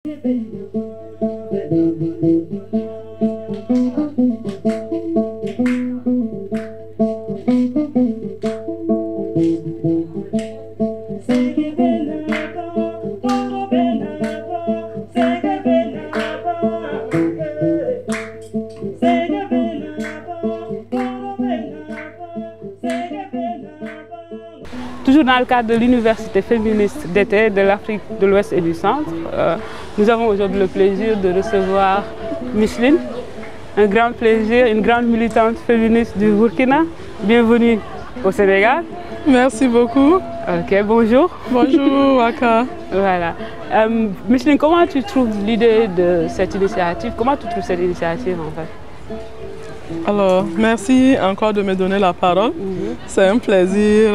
Toujours dans le cadre de l'Université féministe d'été de l'Afrique de l'Ouest et du Centre, nous avons aujourd'hui le plaisir de recevoir Micheline, un grand plaisir, une grande militante féministe du Burkina. Bienvenue au Sénégal. Merci beaucoup. Ok, bonjour. Bonjour, Waka. Voilà. Micheline, comment tu trouves l'idée de cette initiative? Comment tu trouves cette initiative en fait? Alors, merci encore de me donner la parole. C'est un plaisir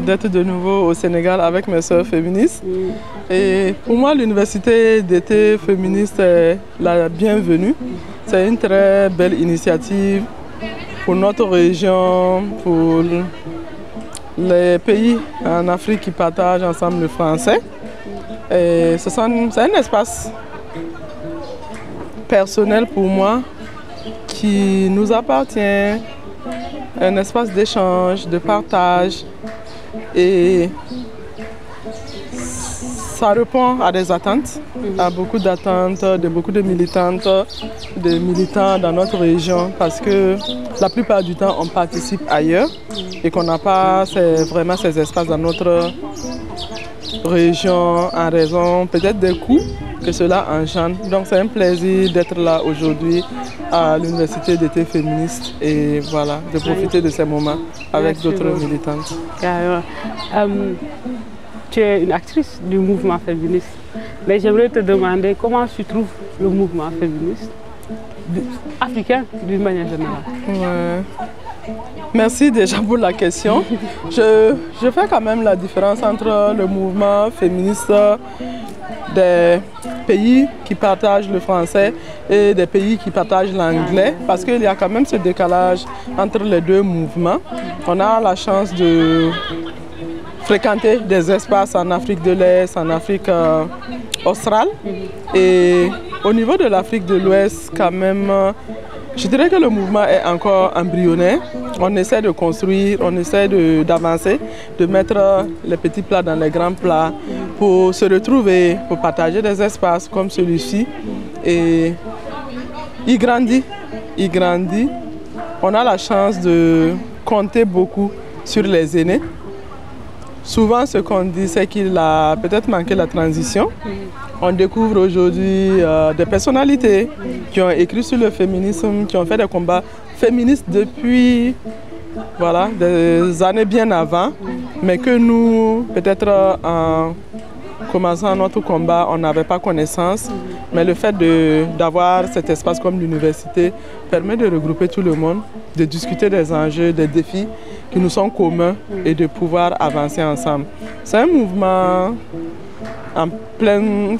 d'être de nouveau au Sénégal avec mes sœurs féministes. Et pour moi, l'université d'été féministe est la bienvenue. C'est une très belle initiative pour notre région, pour les pays en Afrique qui partagent ensemble le français. Et c'est un espace personnel pour moi qui nous appartient, un espace d'échange, de partage, et ça répond à des attentes, à beaucoup d'attentes de beaucoup de militantes, de militants dans notre région, parce que la plupart du temps on participe ailleurs et qu'on n'a pas vraiment ces espaces dans notre région en raison peut-être des coûts que cela engendre. Donc c'est un plaisir d'être là aujourd'hui à l'université d'été féministe et voilà, de profiter de ces moments avec d'autres militantes. Tu es une actrice du mouvement féministe, mais j'aimerais te demander comment tu trouves le mouvement féministe africain d'une manière générale. Ouais. Merci déjà pour la question. Je fais quand même la différence entre le mouvement féministe des pays qui partagent le français et des pays qui partagent l'anglais, parce qu'il y a quand même ce décalage entre les deux mouvements. On a la chance de fréquenter des espaces en Afrique de l'Est, en Afrique australe, et au niveau de l'Afrique de l'Ouest, quand même, je dirais que le mouvement est encore embryonnaire. On essaie de construire, on essaie d'avancer, de mettre les petits plats dans les grands plats pour se retrouver, pour partager des espaces comme celui-ci. Et il grandit, il grandit. On a la chance de compter beaucoup sur les aînés. Souvent, ce qu'on dit, c'est qu'il a peut-être manqué la transition. On découvre aujourd'hui des personnalités qui ont écrit sur le féminisme, qui ont fait des combats féministes depuis des années bien avant, mais que nous, peut-être en commençant notre combat, on n'avait pas connaissance. Mais le fait d'avoir cet espace comme l'université permet de regrouper tout le monde, de discuter des enjeux, des défis qui nous sont communs et de pouvoir avancer ensemble. C'est un mouvement en pleine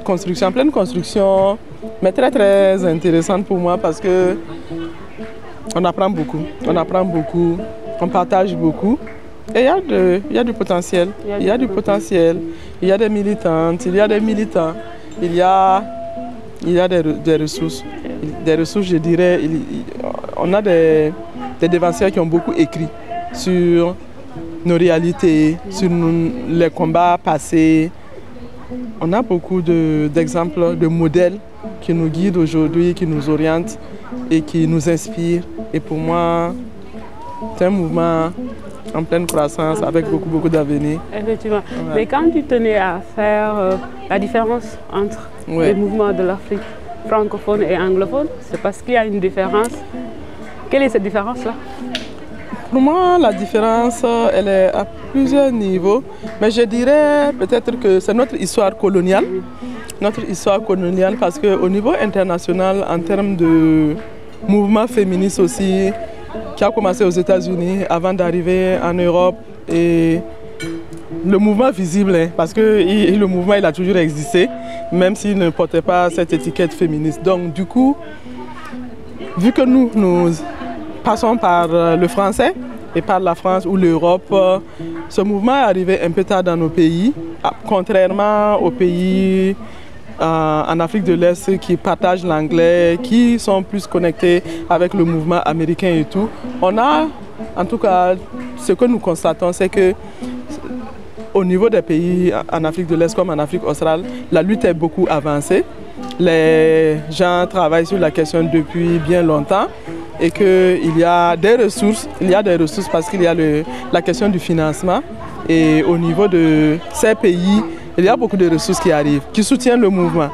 construction, mais très très intéressante pour moi parce que on apprend beaucoup, on partage beaucoup et il y a du potentiel, il y a des militantes, il y a des militants, il y a des ressources, je dirais, on a des dévanciers qui ont beaucoup écrit sur nos réalités, sur les combats passés. On a beaucoup d'exemples, de modèles qui nous guident aujourd'hui, qui nous orientent et qui nous inspirent. Et pour moi, c'est un mouvement en pleine croissance avec beaucoup d'avenir. Effectivement. Ouais. Mais quand tu tenais à faire la différence entre les mouvements de l'Afrique francophone et anglophone, c'est parce qu'il y a une différence. Quelle est cette différence-là? Pour moi, la différence, elle est à plusieurs niveaux, mais je dirais peut-être que c'est notre histoire coloniale. Notre histoire coloniale, parce qu'au niveau international, en termes de mouvement féministe aussi, qui a commencé aux États-Unis avant d'arriver en Europe, et le mouvement visible, parce que le mouvement il a toujours existé, même s'il ne portait pas cette étiquette féministe. Donc du coup, vu que nous passons par le français et par la France ou l'Europe, ce mouvement est arrivé un peu tard dans nos pays, contrairement aux pays en Afrique de l'Est qui partagent l'anglais, qui sont plus connectés avec le mouvement américain et tout. On a, en tout cas, ce que nous constatons, c'est que au niveau des pays en Afrique de l'Est comme en Afrique australe, la lutte est beaucoup avancée. Les gens travaillent sur la question depuis bien longtemps et qu'il y a des ressources. Il y a des ressources parce qu'il y a la question du financement. Et au niveau de ces pays, il y a beaucoup de ressources qui arrivent, qui soutiennent le mouvement.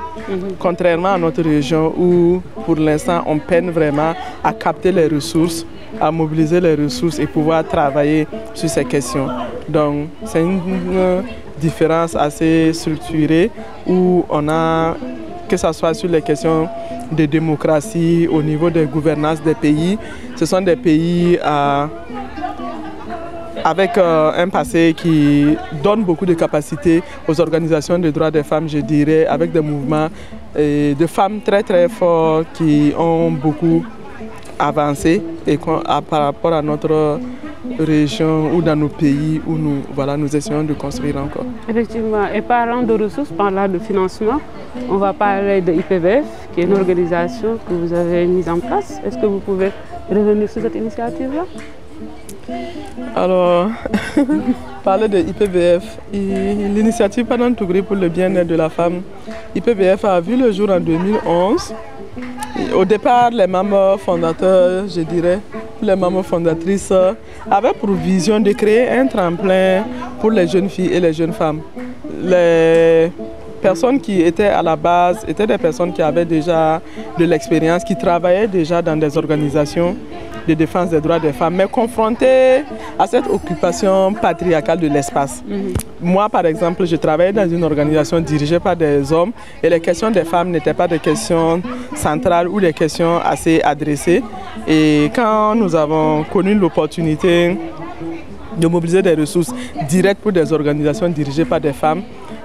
Contrairement à notre région où, pour l'instant, on peine vraiment à capter les ressources, à mobiliser les ressources et pouvoir travailler sur ces questions. Donc, c'est une différence assez structurée où on a, que ce soit sur les questions de démocratie, au niveau des gouvernances des pays, ce sont des pays avec un passé qui donne beaucoup de capacités aux organisations de droits des femmes, je dirais, avec des mouvements de femmes très très forts qui ont beaucoup avancé et par rapport à notre région ou dans nos pays où nous essayons de construire encore. Effectivement, et parlant de ressources, parlant de financement, on va parler de IPVF, qui est une organisation que vous avez mise en place. Est-ce que vous pouvez revenir sur cette initiative-là? Alors, parler de IPVF, l'initiative Panantougré pour le bien-être de la femme, IPVF a vu le jour en 2011. Au départ, les membres fondateurs, je dirais, les membres fondatrices avaient pour vision de créer un tremplin pour les jeunes filles et les jeunes femmes. Les personnes qui étaient à la base étaient des personnes qui avaient déjà de l'expérience, qui travaillaient déjà dans des organisations de défense des droits des femmes, mais confrontées à cette occupation patriarcale de l'espace. Moi, par exemple, je travaillais dans une organisation dirigée par des hommes et les questions des femmes n'étaient pas des questions centrales ou des questions assez adressées. Et quand nous avons connu l'opportunité de mobiliser des ressources directes pour des organisations dirigées par des femmes,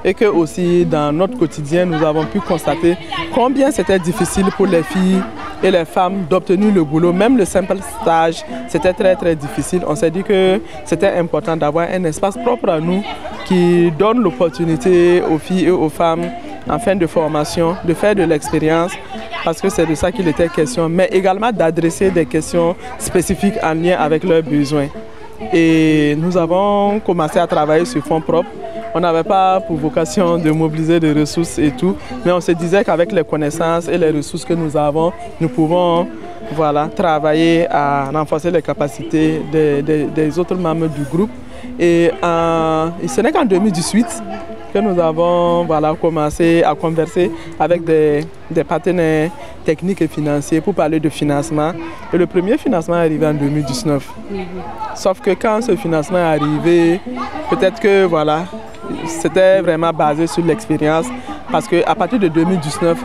et que aussi dans notre quotidien, nous avons pu constater combien c'était difficile pour les filles et les femmes d'obtenir le boulot. Même le simple stage, c'était très très difficile. On s'est dit que c'était important d'avoir un espace propre à nous qui donne l'opportunité aux filles et aux femmes en fin de formation de faire de l'expérience, parce que c'est de ça qu'il était question, mais également d'adresser des questions spécifiques en lien avec leurs besoins. Et nous avons commencé à travailler sur fonds propres. On n'avait pas pour vocation de mobiliser des ressources et tout, mais on se disait qu'avec les connaissances et les ressources que nous avons, nous pouvons travailler à renforcer les capacités des autres membres du groupe. Et ce n'est qu'en 2018 que nous avons commencé à converser avec des partenaires techniques et financiers pour parler de financement. Et le premier financement est arrivé en 2019. Sauf que quand ce financement est arrivé, peut-être que c'était vraiment basé sur l'expérience, parce qu'à partir de 2019,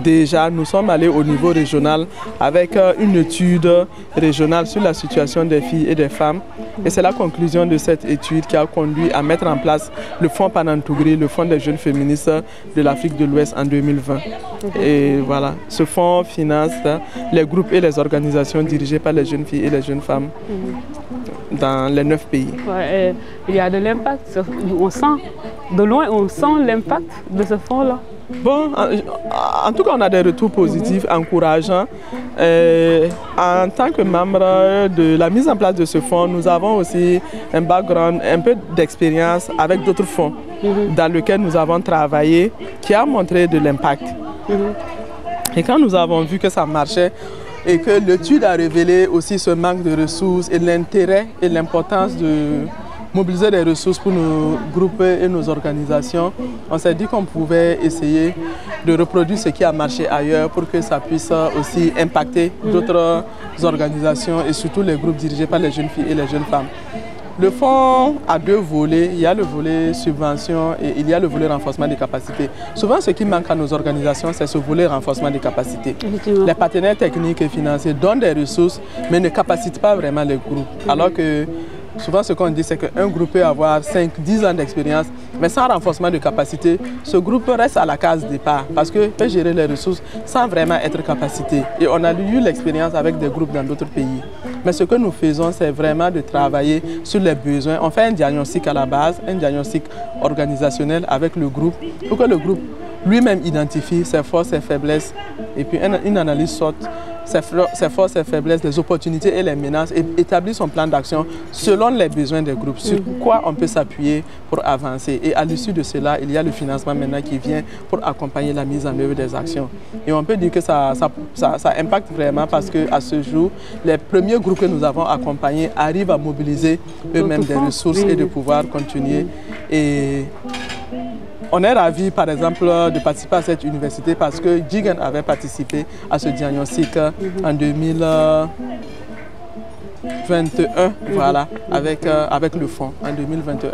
déjà, nous sommes allés au niveau régional avec une étude régionale sur la situation des filles et des femmes. Et c'est la conclusion de cette étude qui a conduit à mettre en place le Fonds Panantougré, le Fonds des jeunes féministes de l'Afrique de l'Ouest en 2020. Et voilà, ce fonds finance les groupes et les organisations dirigées par les jeunes filles et les jeunes femmes dans les 9 pays. Ouais, il y a de l'impact, on sent, de loin on sent l'impact de ce fonds-là. Bon, en tout cas, on a des retours positifs, encourageants. En tant que membre de la mise en place de ce fonds, nous avons aussi un background, un peu d'expérience avec d'autres fonds dans lesquels nous avons travaillé, qui a montré de l'impact. Et quand nous avons vu que ça marchait et que l'étude a révélé aussi ce manque de ressources et l'intérêt et l'importance de mobiliser des ressources pour nos groupes et nos organisations, on s'est dit qu'on pouvait essayer de reproduire ce qui a marché ailleurs pour que ça puisse aussi impacter d'autres organisations et surtout les groupes dirigés par les jeunes filles et les jeunes femmes. Le fonds a 2 volets. Il y a le volet subvention et il y a le volet renforcement des capacités. Souvent, ce qui manque à nos organisations, c'est ce volet renforcement des capacités. Les partenaires techniques et financiers donnent des ressources, mais ne capacitent pas vraiment les groupes. Alors que souvent, ce qu'on dit, c'est qu'un groupe peut avoir 5-10 ans d'expérience, mais sans renforcement de capacité, ce groupe reste à la case départ parce qu'il peut gérer les ressources sans vraiment être capacité. Et on a eu l'expérience avec des groupes dans d'autres pays. Mais ce que nous faisons, c'est vraiment de travailler sur les besoins. On fait un diagnostic à la base, un diagnostic organisationnel avec le groupe, pour que le groupe lui-même identifie ses forces, ses faiblesses, et puis une analyse sorte ses forces, ses faiblesses, les opportunités et les menaces, et établir son plan d'action selon les besoins des groupes, sur quoi on peut s'appuyer pour avancer. Et à l'issue de cela, il y a le financement maintenant qui vient pour accompagner la mise en œuvre des actions. Et on peut dire que ça impacte vraiment parce qu'à ce jour, les premiers groupes que nous avons accompagnés arrivent à mobiliser eux-mêmes des ressources et de pouvoir continuer. Et on est ravis, par exemple, de participer à cette université parce que Jigen avait participé à ce diagnostic en 2021, voilà, avec le fonds, en 2021,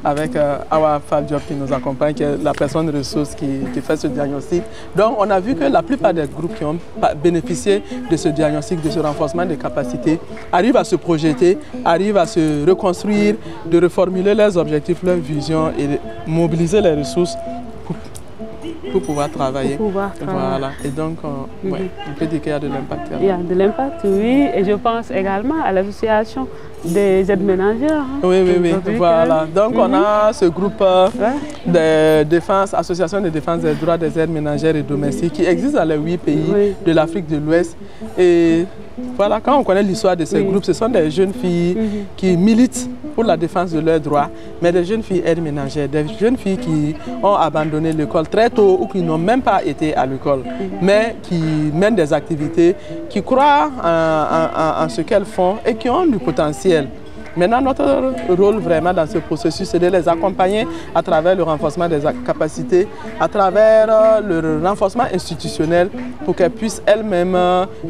avec Awa Fabdiop qui nous accompagne, qui est la personne ressource qui fait ce diagnostic. Donc, on a vu que la plupart des groupes qui ont bénéficié de ce diagnostic, de ce renforcement des capacités, arrivent à se projeter, arrivent à se reconstruire, de reformuler leurs objectifs, leurs visions et de mobiliser les ressources pour pouvoir travailler. Voilà. Et donc, ouais, on peut dire qu'il y a de l'impact. Il y a de l'impact, oui. Et je pense également à l'association des aides ménagères. Oui, voilà. Donc, on a ce groupe de défense, association de défense des droits des aides ménagères et domestiques qui existe dans les 8 pays de l'Afrique de l'Ouest. Et voilà, quand on connaît l'histoire de ces groupes, ce sont des jeunes filles qui militent pour la défense de leurs droits, mais des jeunes filles aides ménagères, des jeunes filles qui ont abandonné l'école très tôt ou qui n'ont même pas été à l'école, mais qui mènent des activités, qui croient en ce qu'elles font et qui ont du potentiel. Maintenant, notre rôle vraiment dans ce processus, c'est de les accompagner à travers le renforcement des capacités, à travers le renforcement institutionnel pour qu'elles puissent elles-mêmes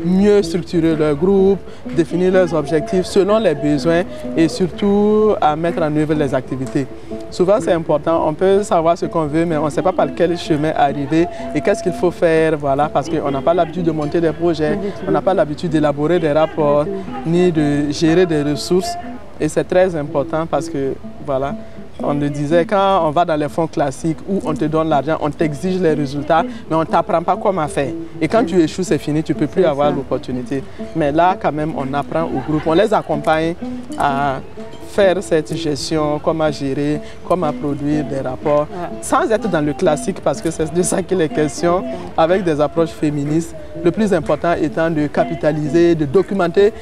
mieux structurer leur groupe, définir leurs objectifs selon les besoins et surtout à mettre en œuvre les activités. Souvent, c'est important, on peut savoir ce qu'on veut, mais on ne sait pas par quel chemin arriver et qu'est-ce qu'il faut faire, voilà, parce qu'on n'a pas l'habitude de monter des projets, on n'a pas l'habitude d'élaborer des rapports, ni de gérer des ressources. Et c'est très important parce que, voilà, on le disait, quand on va dans les fonds classiques où on te donne l'argent, on t'exige les résultats, mais on ne t'apprend pas comment faire. Et quand tu échoues, c'est fini, tu ne peux plus avoir l'opportunité. Mais là, quand même, on apprend au groupe, on les accompagne à faire cette gestion, comment gérer, comment produire des rapports, sans être dans le classique, parce que c'est de ça qu'il est question, avec des approches féministes. Le plus important étant de capitaliser, de documenter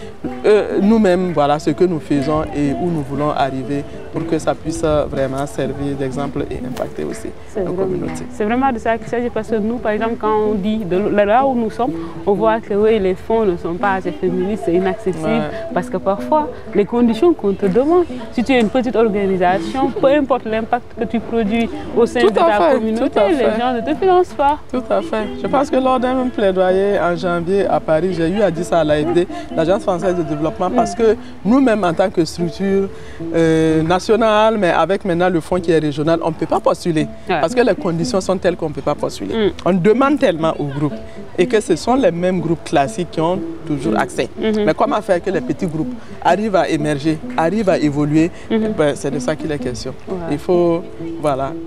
nous-mêmes, voilà, ce que nous faisons et où nous voulons arriver pour que ça puisse vraiment servir d'exemple et impacter aussi nos communautés. C'est vraiment de ça qu'il s'agit parce que nous, par exemple, quand on dit de là où nous sommes, on voit que oui, les fonds ne sont pas assez féministes, c'est inaccessible parce que parfois, les conditions qu'on te demande, si tu es une petite organisation, peu importe l'impact que tu produis au sein de ta communauté, les gens ne te financent pas. Tout à fait. Je pense que lors d'un plaidoyer en janvier à Paris, j'ai eu à dire ça à l'AFD, l'Agence française de développement, parce que nous-mêmes, en tant que structure nationale, mais avec maintenant le fonds qui est régional, on ne peut pas postuler. Parce que les conditions sont telles qu'on ne peut pas postuler. On demande tellement aux groupes et que ce sont les mêmes groupes classiques qui ont toujours accès. Mais comment faire que les petits groupes arrivent à émerger, arrivent à évoluer, ben, c'est de ça qu'il est question. Il faut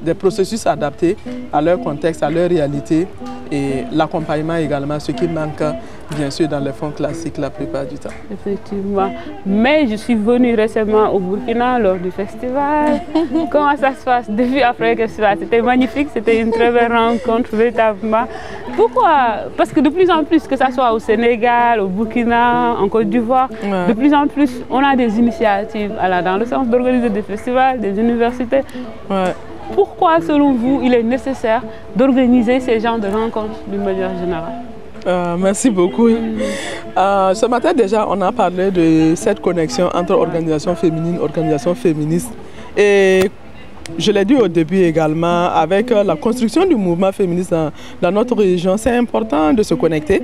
des processus adaptés à leur contexte, à leur réalité et l'accompagnement également, ce qui manque bien sûr dans les fonds classiques la plupart du temps. Effectivement. Mais je suis venue récemment au Burkina lors du festival. Comment ça se passe depuis après que cela? C'était magnifique, c'était une très belle rencontre véritablement. Pourquoi? Parce que de plus en plus, que ce soit au Sénégal, au Burkina, en Côte d'Ivoire, de plus en plus, on a des initiatives dans le sens d'organiser des festivals, des universités. Pourquoi, selon vous, il est nécessaire d'organiser ces genres de rencontres d'une manière générale? Merci beaucoup. Ce matin déjà, on a parlé de cette connexion entre organisations féminines, organisations féministes. Et je l'ai dit au début également, avec la construction du mouvement féministe dans notre région, c'est important de se connecter.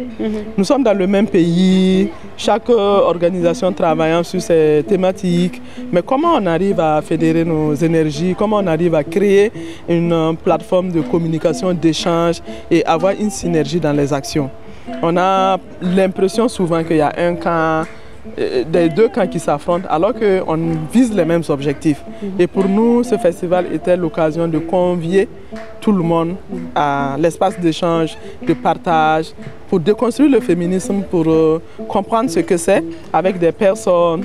Nous sommes dans le même pays, chaque organisation travaillant sur ces thématiques. Mais comment on arrive à fédérer nos énergies, comment on arrive à créer une plateforme de communication, d'échange et avoir une synergie dans les actions? On a l'impression souvent qu'il y a un camp, des deux camps qui s'affrontent alors qu'on vise les mêmes objectifs. Et pour nous, ce festival était l'occasion de convier tout le monde à l'espace d'échange, de partage, pour déconstruire le féminisme, pour comprendre ce que c'est avec des personnes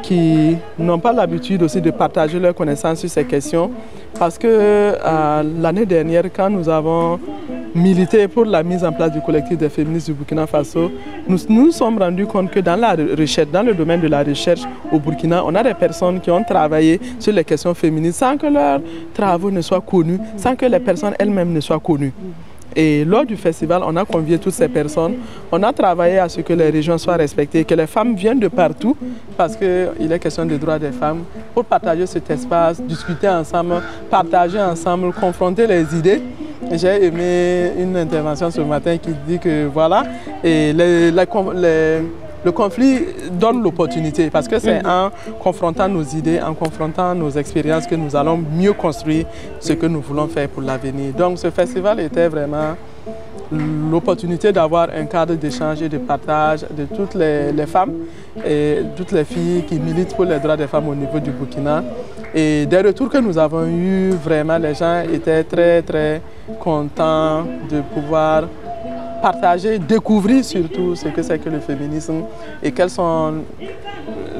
qui n'ont pas l'habitude aussi de partager leurs connaissances sur ces questions, parce que l'année dernière, quand nous avons milité pour la mise en place du collectif des féministes du Burkina Faso, nous nous sommes rendus compte que dans la recherche, dans le domaine de la recherche au Burkina, on a des personnes qui ont travaillé sur les questions féministes sans que leurs travaux ne soient connus, sans que les personnes elles-mêmes ne soient connues. Et lors du festival, on a convié toutes ces personnes. On a travaillé à ce que les régions soient respectées, que les femmes viennent de partout, parce qu'il est question des droits des femmes, pour partager cet espace, discuter ensemble, partager ensemble, confronter les idées. J'ai aimé une intervention ce matin qui dit que voilà, et le conflit donne l'opportunité, parce que c'est en confrontant nos idées, en confrontant nos expériences que nous allons mieux construire ce que nous voulons faire pour l'avenir. Donc ce festival était vraiment l'opportunité d'avoir un cadre d'échange et de partage de toutes les femmes et toutes les filles qui militent pour les droits des femmes au niveau du Burkina. Et des retours que nous avons eus, vraiment les gens étaient très contents de pouvoir partager, découvrir surtout ce que c'est que le féminisme et quelles sont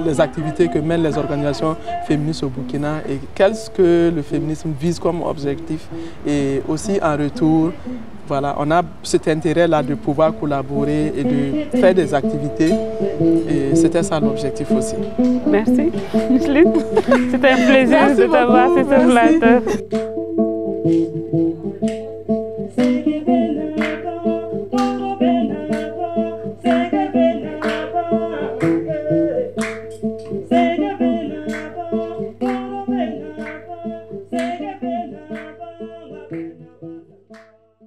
les activités que mènent les organisations féministes au Burkina et qu'est-ce que le féminisme vise comme objectif. Et aussi en retour, voilà, on a cet intérêt-là de pouvoir collaborer et de faire des activités. Et c'était ça l'objectif aussi. Merci, Micheline. C'était un plaisir de t'avoir sur ce plateau.